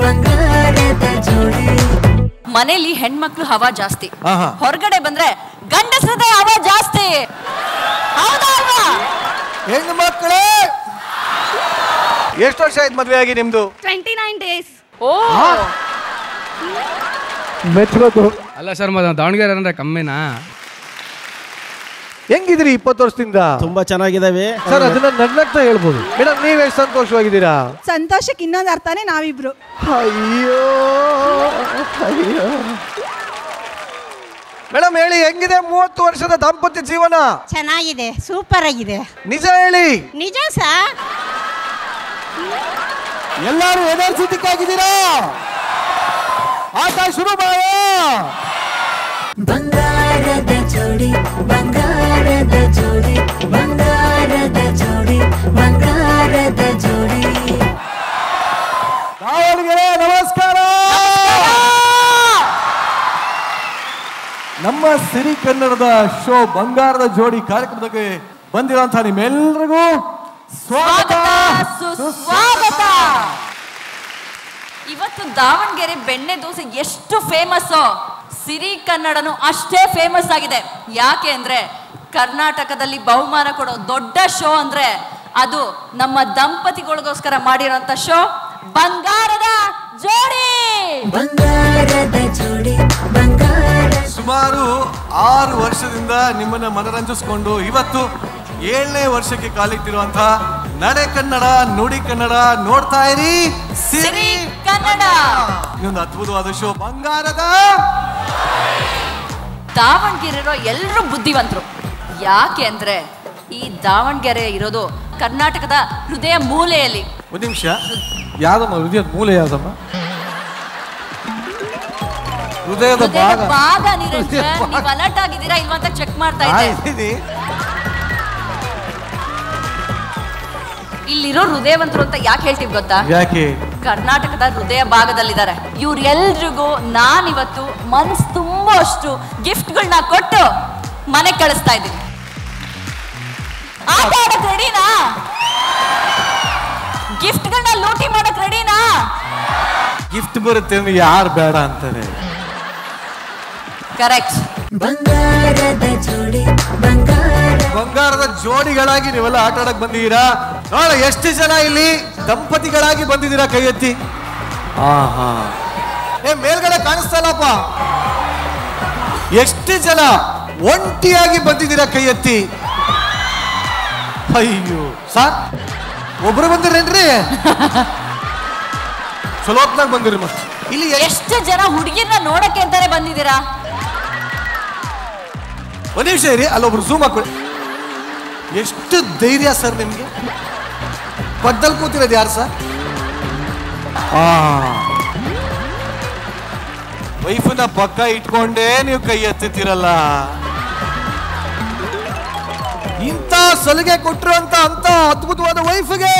ಬಂಗಾರದ ಜೋಡಿ. ಮನೇಲಿ ಹೆಣ್ಮಕ್ಳು ಹವಾ ಜಾಸ್ತಿ, ಆಹಾ. ಹೊರಗಡೆ ಬಂದ್ರೆ ಗಂಡಸ್ರದೇ ಹವಾ ಜಾಸ್ತಿ. ಹೌದಾ ಅಲ್ವಾ? ಹೆಣ್ಣು ಮಕ್ಕಳೇ ಎಷ್ಟು ವರ್ಷ ಆಯ್ತು ಮದುವೆ ಆಗಿ ನಿಮ್ದು? 29 days. ಓ ಮೆಚ್ಚಬೇಕು. ಅಲ್ಲ ಸರ್, ದಾವಣಗೆರೆ ಅಂದ್ರೆ ಕಮ್ಮಿನಾ? ಹೆಂಗಿದ್ರಿ 20 ವರ್ಷದಿಂದ? ತುಂಬಾ ಚೆನ್ನಾಗಿದ್ದಾವೆ ಸರ್. ಅದನ್ನ ನಗ್ನಗ್ತಾ ಹೇಳ್ಬೋದು. ಮೇಡಮ್ ನೀವ್ ಎಷ್ಟು ಸಂತೋಷವಾಗಿದ್ದೀರಾ? ಸಂತೋಷಕ್ಕೆ ಇನ್ನೊಂದು ಅರ್ಥನೇ ನಾವಿಬ್ರು. ಅಯ್ಯೋ ಅಯ್ಯೋ. ಮೇಡಮ್ ಹೇಳಿ, ಹೆಂಗಿದೆ 30 ವರ್ಷದ ದಾಂಪತ್ಯ ಜೀವನ? ಚೆನ್ನಾಗಿದೆ, ಸೂಪರ್ ಆಗಿದೆ. ನಿಜ ಹೇಳಿ. ನಿಜ ಸರ್. ಎಲ್ಲರೂ ಎನರ್ಜೆಟಿಕ್ ಆಗಿದ್ದೀರಾ? ಆಟ ಶುರು ಮಾಡೋ. ಬಂಗಾರದ ಜೋಡಿ, ಬಂಗಾರದ ಜೋಡಿ, ಬಂಗಾರದ ಜೋಡಿ, ಬಂಗಾರದ ಜೋಡಿ. ದಾವಣಗೆರೆ ನಮಸ್ಕಾರ. ನಮ್ಮ ಸಿರಿ ಕನ್ನಡದ ಶೋ ಬಂಗಾರದ ಜೋಡಿ ಕಾರ್ಯಕ್ರಮಕ್ಕೆ ಬಂದಿರುವಂತಹ ನಿಮ್ಮೆಲ್ಲರಿಗೂ ಸ್ವಾಗತ ಸುಸ್ವಾಗತ. ಇವತ್ತು ದಾವಣಗೆರೆ ಬೆಣ್ಣೆ ದೋಸೆ ಎಷ್ಟು ಫೇಮಸ್, ಸಿರಿ ಕನ್ನಡನು ಅಷ್ಟೇ ಫೇಮಸ್ ಆಗಿದೆ. ಯಾಕೆ ಅಂದ್ರೆ ಕರ್ನಾಟಕದಲ್ಲಿ ಬಹುಮಾನ ಕೊಡೋ ದೊಡ್ಡ ಶೋ ಅಂದ್ರೆ ಅದು ನಮ್ಮ ದಂಪತಿಗಳಿಗೋಸ್ಕರ ಮಾಡಿರೋಂಥ ಶೋ ಬಂಗಾರದ ಜೋಡಿ. ಬಂಗಾರದ ಜೋಡಿ, ಬಂಗಾರ. ಸುಮಾರು 6 ವರ್ಷದಿಂದ ನಿಮ್ಮನ್ನ ಮನರಂಜಿಸಿಕೊಂಡು ಇವತ್ತು 7ನೇ ವರ್ಷಕ್ಕೆ ಕಾಲಿಟ್ಟಿರುವಂತಹ ನಡೆ ಕನ್ನಡ ನುಡಿ ಕನ್ನಡ ನೋಡ್ತಾ ಇರಿ ಸಿರಿ ಕನ್ನಡ. ಇನ್ನೊಂದು ಅದ್ಭುತವಾದ ಶೋ ಬಂಗಾರದ. ದಾವಣಗೆರೆ ಇರೋ ಎಲ್ಲರೂ ಬುದ್ಧಿವಂತರು. ಯಾಕೆ ಅಂದ್ರೆ ಈ ದಾವಣಗೆರೆ ಇರೋದು ಕರ್ನಾಟಕದ ಹೃದಯ ಮೂಲೆಯಲ್ಲಿ. ಒಂದು ನಿಮಿಷ, ಯಾವ್ದಮ್ಮ ಹೃದಯದ ಮೂಲೆ? ಯಾವ್ದಮ್ಮ ಹೃದಯದ ಭಾಗ? ನಿರಂಜನ್, ನೀವು ಅಲರ್ಟ್ ಆಗಿದ್ದೀರಾ ಇಲ್ವಾ ಅಂತ ಚೆಕ್ ಮಾಡ್ತಾ ಇದ್ದೆ. ಇಲ್ಲಿರೋ ಹೃದಯವಂತರು ಅಂತ ಯಾಕೆ ಹೇಳ್ತೀವಿ ಗೊತ್ತಾ? ಯಾಕೆ? ಕರ್ನಾಟಕದ ಹೃದಯ ಭಾಗದಲ್ಲಿದ್ದಾರೆ. ಇವ್ರೆಲ್ರಿಗೂ ನಾನಿವತ್ತು ಮನಸ್ಸು ತುಂಬಾ ಅಷ್ಟು ಗಿಫ್ಟ್ಗಳನ್ನ ಕೊಟ್ಟು ಮನೆಗೆ ಕಳಿಸ್ತಾ ಇದ್ದೀನಿ. ಆಟ ಆಡಕ್ ರೆಡಿನಾ? ಗಿಫ್ಟ್ಗಳನ್ನ ಲೂಟಿ ಮಾಡಕ್ ರೆಡಿನಾ? ಗಿಫ್ಟ್ ಬರುತ್ತೆ ಅಂದ್ರೆ ಯಾರು ಬೇಡ ಅಂತಾರೆ? ಕರೆಕ್ಟ್. ಬಂಗಾರದ ಜೋಡಿ, ಬಂಗಾರ. ಬಂಗಾರದ ಜೋಡಿಗಳಾಗಿ ನೀವೆಲ್ಲ ಆಟ ಆಡಕ್ ಬಂದಿದ್ದೀರಾ. ನೋಡ ಎಷ್ಟು ಜನ ಇಲ್ಲಿ ದಂಪತಿಗಳಾಗಿ ಬಂದಿದ್ದೀರಾ, ಕೈ ಎತ್ತಿ. ಆಹಾ, ಮೇಲ್ಗಡೆ ಕಾಣಿಸ್ತಲ್ಲಪ್ಪ. ಎಷ್ಟು ಜನ ಒಂಟಿಯಾಗಿ ಬಂದಿದ್ದೀರಾ, ಕೈ ಎತ್ತಿ. ಅಯ್ಯೋ ಸಾರ್, ಒಬ್ರು ಬಂದಿರೇನ್ರಿ? ಚಲೋ ಹೊತ್ನಾಗ ಬಂದಿರಿ. ಮತ್ತೆ ಇಲ್ಲಿ ಎಷ್ಟು ಜನ ಹುಡುಗಿರ್ನ ನೋಡಕ್ಕೆ ಅಂತಾನೆ ಬಂದಿದ್ದೀರಾ? ಒಂದ್ ನಿಮಿಷ ಇರಿ, ಅಲ್ಲೊಬ್ರು ಝೂಮ್ ಹಾಕೊಳ್ಳಿ. ಎಷ್ಟು ಧೈರ್ಯ ಸರ್ ನಿಮ್ಗೆ? ಪಕ್ಕದಲ್ಲಿ ಕೂತಿರೋದು ಯಾರು ಸರ್? ವೈಫನ್ನ ಪಕ್ಕ ಇಟ್ಕೊಂಡೇ ನೀವು ಕೈ ಎತ್ತಿತ್ತಿರಲ್ಲ. ಇಂಥ ಸಲಿಗೆ ಕೊಟ್ಟರು ಅಂತ ಅದ್ಭುತವಾದ ವೈಫ್ಗೆ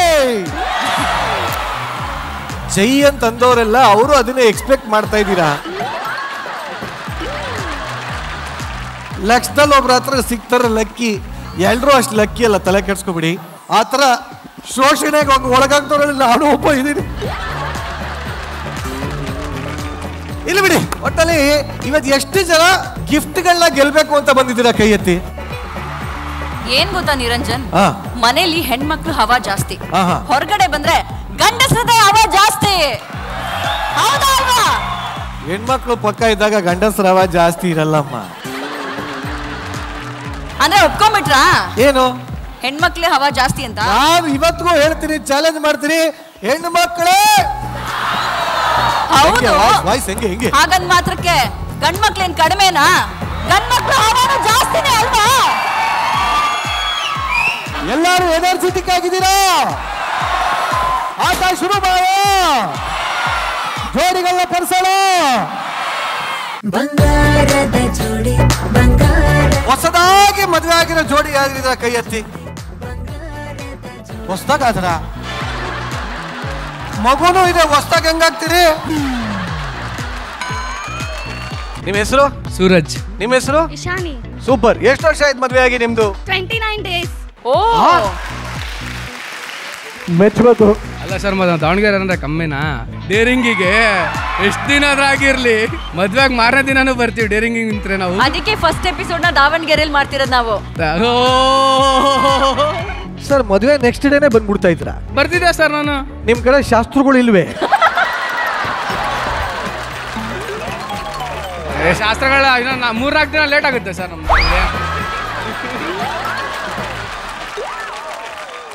ಜೈ ಅಂತಂದವರೆಲ್ಲ ಅವರು ಅದನ್ನೇ ಎಕ್ಸ್ಪೆಕ್ಟ್ ಮಾಡ್ತಾ ಇದ್ದೀರಾ. ಲಕ್ಷದಲ್ಲಿ ಒಬ್ರ ಹತ್ರ ಸಿಗ್ತಾರ ಲಕ್ಕಿ. ಎಲ್ರೂ ಅಷ್ಟು ಲಕ್ಕಿ ಅಲ್ಲ, ತಲೆ ಕೆಡ್ಸ್ಕೊಬಿಡಿ. ಆ ಥರ ಶೋಷಣೆಗೆ ಒಳಗಾಗ್ತವ್ರಲ್ಲಿ ನಾನು ಒಬ್ಬ ಇದ್ದೀನಿ. ಇಲ್ಲಿ ಬಿಡಿ. ಒಟ್ಟಲ್ಲಿ ಇವತ್ತು ಎಷ್ಟು ಜನ ಗಿಫ್ಟ್ಗಳನ್ನ ಗೆಲ್ಬೇಕು ಅಂತ ಬಂದಿದ್ದೀರಾ, ಕೈ ಎತ್ತಿ. ಏನ್ ಗೊತ್ತಾ ನಿರಂಜನ್, ಮನೇಲಿ ಹೆಣ್ಮಕ್ಳು ಹವಾ ಜಾಸ್ತಿ, ಆಹಾ. ಹೊರಗಡೆ ಬಂದ್ರೆ ಗಂಡಸ್ರದೇ ಹವಾ ಜಾಸ್ತಿ. ಹೌದಾ ಅಲ್ವಾ? ಹೆಣ್ಮಕ್ಳು ಪಕ್ಕ ಇದ್ದಾಗ ಗಂಡಸರ ಹವಾ ಜಾಸ್ತಿ ಇರಲ್ಲಮ್ಮ. ಅಂದ್ರೆ ಒಪ್ಕೊಂಡ್ಬಿಟ್ರಾ? ಏನು ಹೆಣ್ಮಕ್ಳೇ ಹವಾ ಜಾಸ್ತಿ ಅಂತ? ನಾನು ಇವತ್ತಿಗೂ ಹೇಳ್ತೀನಿ, ಚಾಲೆಂಜ್ ಮಾಡ್ತೀನಿ, ಹೆಣ್ಣು ಮಕ್ಕಳೇ. ಹೌದು. ವಾಯ್ಸ್ ಹೆಂಗೆ ಹೆಂಗೆ? ಹಾಗಂದ್ ಮಾತ್ರಕ್ಕೆ ಗಂಡ್ ಮಕ್ಳೇನ್ ಕಡಿಮೆನಾ? ಗಂಡ್ ಮಕ್ಳು ಹವಾನು ಜಾಸ್ತಿನೇ ಅಲ್ವಾ? ಎಲ್ಲರೂ ಎನರ್ಜೆಟಿಕ್ ಆಗಿದ್ದೀರಾ? ಆಟ ಶುರು ಮಾಡೋ. ಜೋಡಿಗಳನ್ನ ಪರ್ಸೋಣ. ಬಂಗಾರದ ಜೋಡಿ, ಬಂಗಾರ. ಹೊಸದಾಗಿ ಮದುವೆ ಆಗಿರೋ ಜೋಡಿ ಯಾರಿದ್ರ, ಕೈ ಎತ್ತಿ. ಹೊಸದಾಗ ಆದ್ರ ಮಗುನು ಇದೆ, ಹೊಸದಾಗ ಹೆಂಗಾಗ್ತೀರಿ? ನಿಮ್ಮ ಹೆಸರು? ಸೂರಜ್. ನಿಮ್ಮ ಹೆಸರು? ಇಶಾನಿ. ಸೂಪರ್. ಎಷ್ಟು ವರ್ಷ ಆಯ್ತು ಮದುವೆ ಆಗಿ ನಿಮ್ದು? 29 days. ಓ, ಮೆಚ್ಚಬೇಕು. ಅಲ್ಲ ಸರ್ ದಾವಣಗೆರೆ ಅಂದ್ರೆ ಕಮ್ಮಿನಾ? ಡೇರಿಂಗಿಗೆ ಎಷ್ಟು ದಿನ ಆಗಿರ್ಲಿ ಮದ್ವೆಗೆ ಮಾರನೇ ದಿನಾನು ಬರ್ತೀವಿ ಡೇರಿಂಗಿಗೆ ನಿಂತ್ರೆ ನಾವು. ಅದಕ್ಕೆ ಫಸ್ಟ್ ಎಪಿಸೋಡ್ ನ ದಾವಣಗೆರೆಯಲ್ಲಿ ಮಾಡ್ತಿರೋದು ನಾವು. ಸರ್ ಮದುವೆ ನೆಕ್ಸ್ಟ್ ಡೇನೆ ಬಂದ್ಬಿಡ್ತಾ ಇದ್ರ? ಬರ್ತಿದ್ದೆ ಸರ್ ನಾನು. ನಿಮ್ ಕಡೆ ಶಾಸ್ತ್ರಗಳು ಇಲ್ವೇ? ಶಾಸ್ತ್ರಗಳ 3-4 ದಿನ ಲೇಟ್ ಆಗುತ್ತೆ ಸರ್ ನಮ್ಗೆ.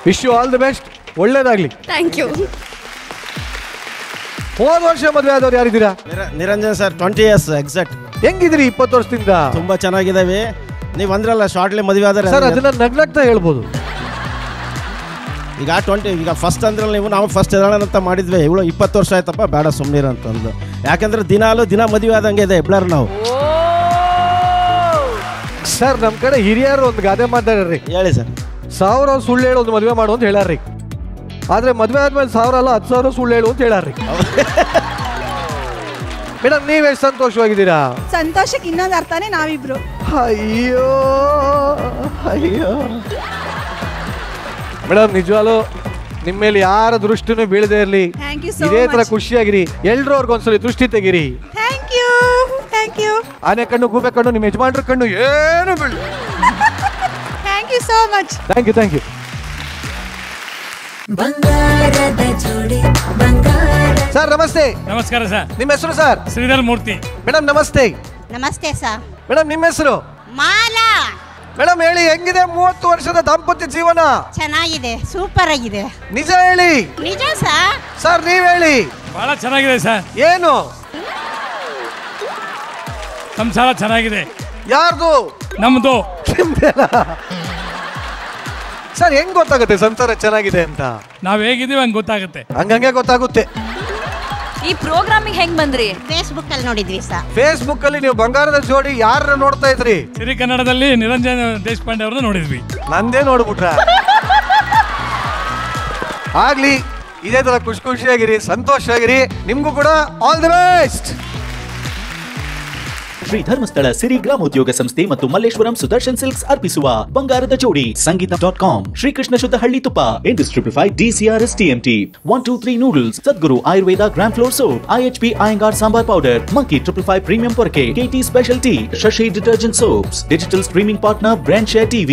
Wish you all the best, ಒಳ್ಳೇದಾಗ್ಲಿ. Thank you. ಹೋದ ವರ್ಷ ಮದುವೆ ಆದವ್ರು ಯಾರಿದ್ದೀರಾ? Niranjan sir, 20 years exact. ಹೆಂಗಿದ್ರಿ 20 ವರ್ಷದಿಂದ? ತುಂಬಾ ಚೆನ್ನಾಗಿದ್ದಾವೆ. ನೀವು ಅಂದ್ರಲ್ಲ ಶಾರ್ಟ್ಲಿ ಮದುವೆ ಆದ್ರೆ ಸರ್ ಅದನ್ನ ನಗ್ನಗ್ತಾ ಹೇಳ್ಬೋದು. ಈಗ ಫಸ್ಟ್ ಅಂದ್ರಲ್ಲ ನೀವು, ನಾವು ಫಸ್ಟ್ ಎದಳ ಅಂತ ಮಾಡಿದ್ವಿ. ಇವಳು 20 ವರ್ಷ ಆಯ್ತಪ್ಪ, ಬೇಡ ಸುಮ್ಮನಿರ ಅಂತಂದು. ಯಾಕಂದ್ರೆ ದಿನ ಮದುವೆ ಆದಂಗೆ ಇದೆ ಎಬ್ಳರ್ ನಾವು. ಸರ್ ನಮ್ಮ ಕಡೆ ಹಿರಿಯರು ಒಂದು ಗಾದೆ ಮಾತಾಡ್ರಿ. ಹೇಳಿ ಸರ್. 1000 ಸುಳ್ಳು ಹೇಳು ಒಂದು ಮದುವೆ ಮಾಡು ಅಂತ ಹೇಳಾರ್ರಿ. ಆದ್ರೆ ಮದುವೆ ಆದ್ಮೇಲೆ 1000 ಅಲ್ಲ 10,000 ಸುಳ್ಳು ಹೇಳು ಅಂತ ಹೇಳಾರ್ರಿ. ಮೇಡಮ್ ನೀವೆಷ್ಟು ಸಂತೋಷವಾಗಿದ್ದೀರಾ? ಸಂತೋಷಕ್ಕೆ ಇನ್ನೊಂದು ಅರ್ಥನೇ ನಾವಿಬ್ರು. ಅಯ್ಯೋ ಅಯ್ಯೋ ಮೇಡಮ್, ನಿಜವಾಗ್ಲೂ ನಿಮ್ಮ ಮೇಲೆ ಯಾರ ದೃಷ್ಟಿನೂ ಬೀಳದೆ ಇರಲಿ. Thank you so ಇದೇ ತರ much. ಖುಷಿಯಾಗಿರಿ. ಎಲ್ರೂ ಅವ್ರಿಗೊಂದ್ಸಲಿ ದೃಷ್ಟಿ ತೆಗಿರಿ. Thank you. Thank you. ಆನೆ ಕಣ್ಣು, ಗೂಬೆ ಕಣ್ಣು, ನಿಮ್ಮ ಯಜಮಾನ್ರ ಕಣ್ಣು ಏನು ಬೀಳ. Thank you so much. Thank you. ಬಂಗಾರದ ಜೋಡಿ ಬಂಗಾರ. ಸರ್ ನಮಸ್ತೆ. ನಮಸ್ಕಾರ ಸರ್. ನಿಮ್ಮ ಹೆಸರು ಸರ್? ಶ್ರೀಧರ್ ಮೂರ್ತಿ. ಮೇಡಮ್ ನಮಸ್ತೆ. ನಮಸ್ತೆ ಸರ್. ಮೇಡಮ್ ನಿಮ್ಮ ಹೆಸರು? ಮಾಲಾ. ಮೇಡಮ್ ಹೇಳಿ, ಹೆಂಗಿದೆ 30 ವರ್ಷದ ದಾಂಪತ್ಯ ಜೀವನ? ಚೆನ್ನಾಗಿದೆ, ಸೂಪರ್ ಆಗಿದೆ. ನಿಜ ಹೇಳಿ. ನಿಜ ಸರ್. ಸರ್ ನೀವ್ ಹೇಳಿ. ಬಹಳ ಚೆನ್ನಾಗಿದೆ ಸರ್. ಏನು? ಸಂಸಾರ ಚೆನ್ನಾಗಿದೆ. ಯಾರ್ದು? ನಮ್ದು. ಸರ್ ಹೆಂಗ್ ಗೊತ್ತಾಗುತ್ತೆ ಸಂಸಾರ ಚೆನ್ನಾಗಿದೆ ಅಂತ? ನಾವ್ ಹೇಗಿದ್ದೀವಿ ಹಂಗೆ ಗೊತ್ತಾಗುತ್ತೆ. ಹಂಗಂಗೆ ಗೊತ್ತಾಗುತ್ತೆ. ಈ ಪ್ರೋಗ್ರಾಮಿಗೆ ಹೆಂಗ್ ಬಂದ್ರಿ? ಫೇಸ್ಬುಕ್ ಅಲ್ಲಿ ನೋಡಿದ್ವಿ ಸರ್. ಫೇಸ್ಬುಕ್ ಅಲ್ಲಿ ನೀವು ಬಂಗಾರದ ಜೋಡಿ ಯಾರನ್ನ ನೋಡ್ತಾ ಇದ್ರಿ? ಸಿರಿ ಕನ್ನಡದಲ್ಲಿ ನಿರಂಜನ್ ದೇಶಪಾಂಡೆ ಅವ್ರನ್ನ ನೋಡಿದ್ವಿ. ನಂದೇ ನೋಡ್ಬಿಟ್ರ? ಆಗ್ಲಿ, ಇದೇ ತರ ಖುಷಿಯಾಗಿರಿ, ಸಂತೋಷವಾಗಿರಿ. ನಿಮ್ಗೂ ಕೂಡ all the best. Shri Dharmasthala Siri Gramodyoga Samsthe ಮತ್ತು ಮಲ್ಲೇಶ್ವರಂ ಸುದರ್ಶನ್ ಸಿಲ್ಕ್ಸ್ ಅರ್ಪಿಸುವ ಬಂಗಾರದ ಜೋಡಿ ಸಂಗೀತ.com, Shrikrishna Shuddha Halli Tuppa, industry 5 DCRS TMT, 123 noodles, Sadguru Ayurveda grand floor soap, IHP Iyengar sambar powder, monkey 555 premium ಪೊರಕೆ, KT special tea, Shashi detergent soaps, digital streaming partner brand share TV.